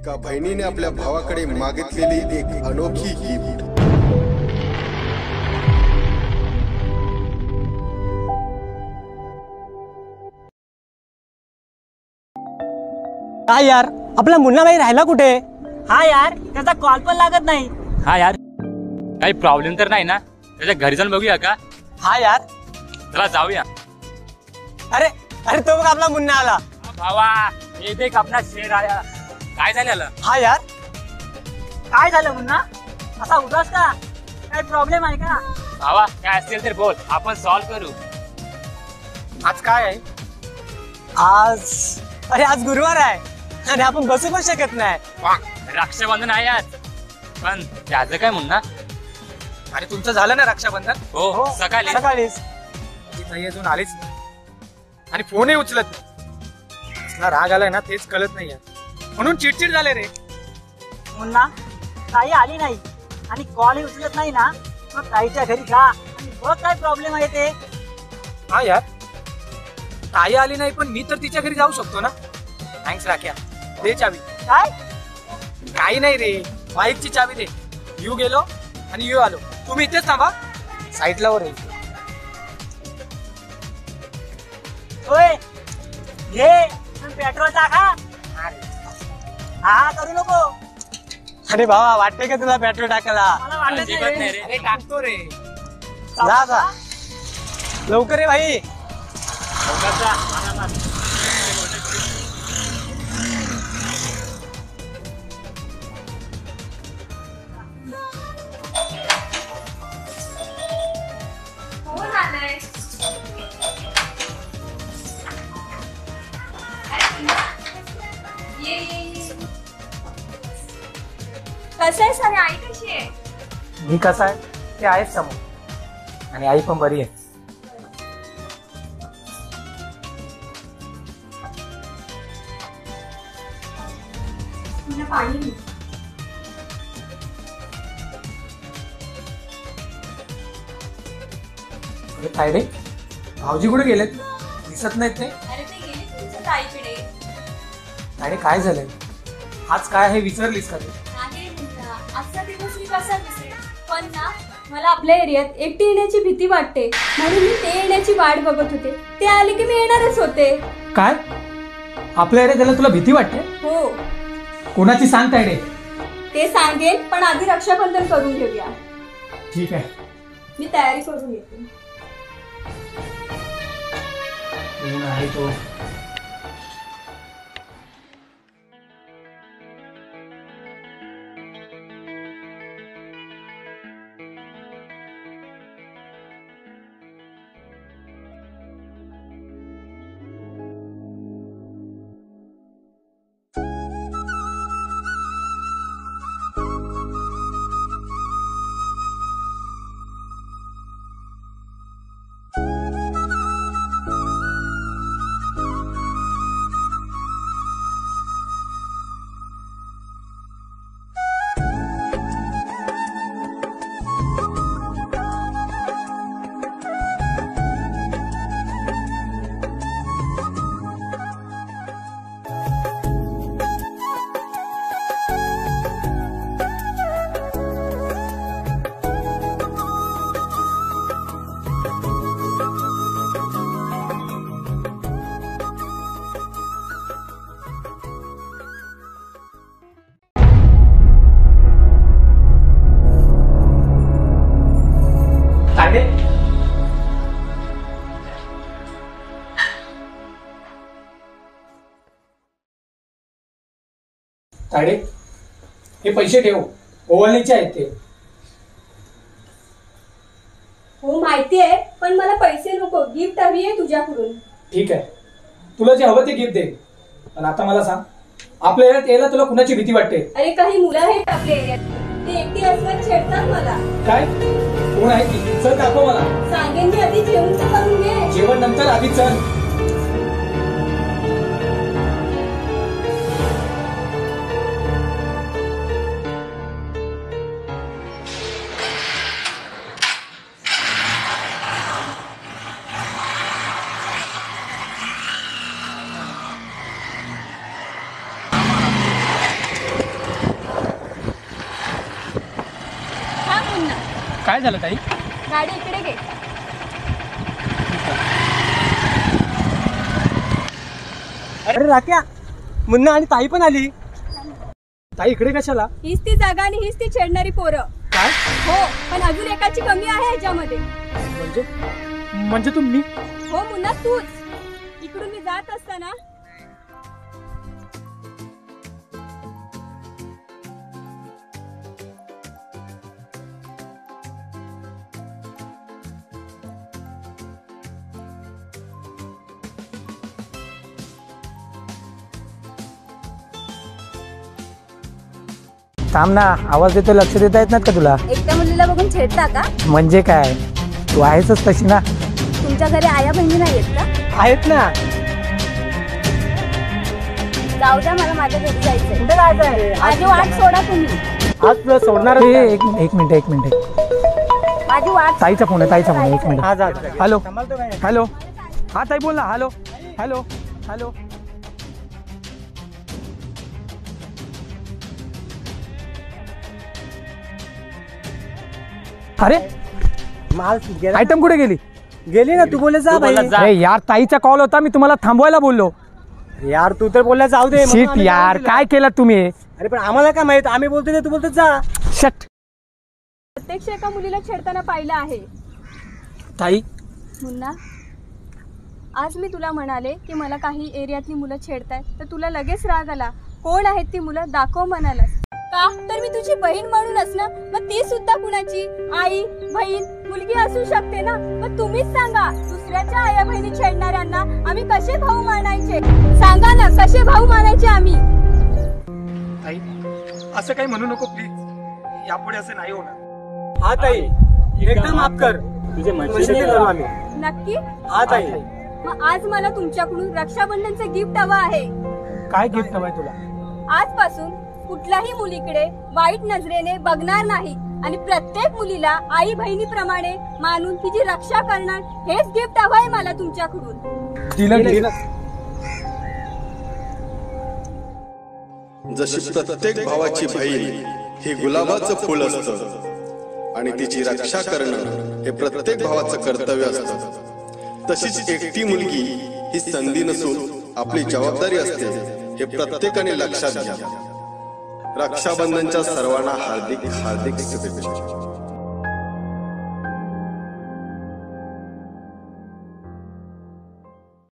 एका बहिणीने आपल्या भावाकडे मागितलेली एक अनोखी गिफ्ट। काय यार, आपला मुन्ना भाई राहिला कुठे? हा यार, त्याचा कॉल पण लागत नाही। हा यार, काही प्रॉब्लेम तर नाही ना? त्याच्या घरी जाऊन बघूया का? हा यार, चला जाऊया। अरे अरे तो बघ आपला मुन्ना आला। भावा, हे देख आपला शेर आया। काय झालं? हा यार, काय झालं मुन्ना? असा उदास का? काय प्रॉब्लेम आहे का? भावा, काय असेल तर बोल, आपण सॉल्व करू। आज काय आहे? आज गुरुवार आहे आणि आपण बसू पण शकत नाही। रक्षाबंधन आहे आज, पण त्याचं काय मुन्ना? अरे तुमचं झालं ना रक्षाबंधन? हो, सकाळीच नाही, अजून आलीच नाही आणि फोनही उचलत नाही। कसला राग आलाय ना तेच कळत नाही, म्हणून चिडचिड झाले रे। मुन्ना, ताई आली नाही आणि कॉल उचलत नाही ना, मग ताईच्या घरी जा आणि बघ काय प्रॉब्लेम आहे ते। हा यार, ताई आली नाही पण मी तर तिच्या घरी जाऊ शकतो ना। थँक्स राख्या, दे चावी। काय? काही नाही रे, बाईकची चावी दे। यू गेलो आणि यू आलो, तुम्ही इथेच थांबा, साईडला वर येईल। होय, घे पेट्रोल टाका। हा करू नको। अरे भावा, वाटते का तुला पेट्रोल टाकायला? मला वाटत अजिबात नाही नाही रे। रे। अरे टाकतो रे, जा जा लवकर रे भाई। लवकर जा, आरामात। कसं आहेस आणि आई कशी आहे? मी कसा आहे ते आहेच समोर, आणि आई पण बरी आहे। तुला पाणी दे। अरे काय रे, भाऊजी कुठे गेलेत? दिसत नाहीत ते। अरे ते गेले तुमच्या ताईकडे। अरे काय झालंय आज? काय हे विचारलीस का तू? नाही म्हणता, आजचा दिवस मी कसा विसरेन? पण ना, मला आपल्या एरियात एकटी येण्याची भीती वाटते, म्हणून मी ते येण्याची वाट बघत होते। ते आले की मी येणारच होते। काय आपल्या एरियात त्याला तुला भीती वाटते? हो, कोणाची सांगताय रे? ते सांगेन, पण आधी रक्षाबंधन करून घेऊया। ठीक आहे, मी तयारी करून येते। कोण आहे तो? ताडे, हे पैसे ठेव, ओवाळणीचे आहेत ते। हो माहिती आहे, पण मला पैसे नको, गिफ्ट हवी आहे तुझ्याकडून। ठीक आहे, तुला जे हवं ते गिफ्ट दे, पण आता मला सांग, आपल्या एरियात यायला तुला कुणाची भीती वाटते? अरे काही मुलं आहेत आपल्या एरियात, ते एकटी असल्यास छेडतात मला। काय? कोण आहे ती? चल दाखव मला। सांगेन मी, आधी जेवण तर करून घे। जेवण नंतर, आधी चल। काय झालं ताई? गाडी इकडे घे. अरे राख्या, मुन्ना आणि ताई पण आली. ताई इकडे कशाला? हीच ती जागा आणि हीच ती छेडणारी पोरं. काय हो, पण अजून एकाची कमी आहे ह्याच्यामध्ये. म्हणजे तुम्ही? हो मुन्ना, तूच. इकडून मी जात असताना थांब ना, आवाज देतो, लक्ष देता येत नाहीत का तुला? एकट्या मुलीला बघून छेडता का? म्हणजे काय, तू आहेसच तशी ना. तुमच्या घरी आया बहिणी नाही आहेत का? आहेत ना. जाऊ द्या, मला माझ्या घरी जायचंय. कुठे जायचंय? माझी वाट सोडा तुम्ही. आज तुला सोडणार. एक मिनिट. माझी वाट. ताईचा फोन आहे, एक मिनिट. हा जा. हॅलो सांभाळतो काय? हॅलो, हा ताई बोल ना. हॅलो. अरे माल गेला. आयटम कुठे गेली? गेली ना, तू बोलले जा भाई. अरे यार, ताईचा कॉल होता, मी तुम्हाला थांबवायला बोललो. यार तू तर बोलला जाऊ दे. शिट यार, काय केलं तुम्ही? अरे पण आम्हाला काय माहित, आम्ही बोलतोय तू बोलतो जा. शट. प्रत्यक्ष एका मुलीला छेडताना पाहिलं आहे. ताई मुन्ना, आज मी तुला म्हणाले की मला काही एरियातली मुलं छेडतायत, तर तुला लगेच राग आला. कोण आहेत ती मुलं दाखव म्हणालास का? तर मी तुझी बहीण म्हणूनच ना. मग ती सुद्धा कुणाची? आई, बहीण, मुलगी असू शकते ना. मग तुम्हीच सांगा, दुसऱ्याच्या आया बहिणी छेडणाऱ्यांना आम्ही कसे भाऊ मानायचे? सांगा ना, कसे भाऊ मानायचे आम्ही? ताई, असं काही म्हणू नको प्लीज, यापुढे असं नाही होणार. हा ताई, एकदम माफ कर. तुझे मर्जी करू आम्ही. नक्की? हा ताई. मग आज मला तुमच्याकडून रक्षाबंधनचं गिफ्ट हवं आहे. काय गिफ्ट हवंय तुला? आजपासून कुठल्याही मुलीकडे वाईट नजरेने बघणार नाही आणि प्रत्येक मुलीला आई बहिणीप्रमाणे मानून तिची रक्षा करणार, हेच गिफ्ट हवंय मला तुमच्याकडून. दिलं. जशी प्रत्येक भावाची बहीण हे गुलाबाचं फुल असतं आणि तिची रक्षा करणं हे प्रत्येक भावाचं कर्तव्य असतं, तशीच एकटी मुलगी ही संधी नसून आपली जबाबदारी असते, हे प्रत्येकाने लक्षात घ्या. रक्षाबंधनच्या सर्वांना हार्दिक शुभेच्छा.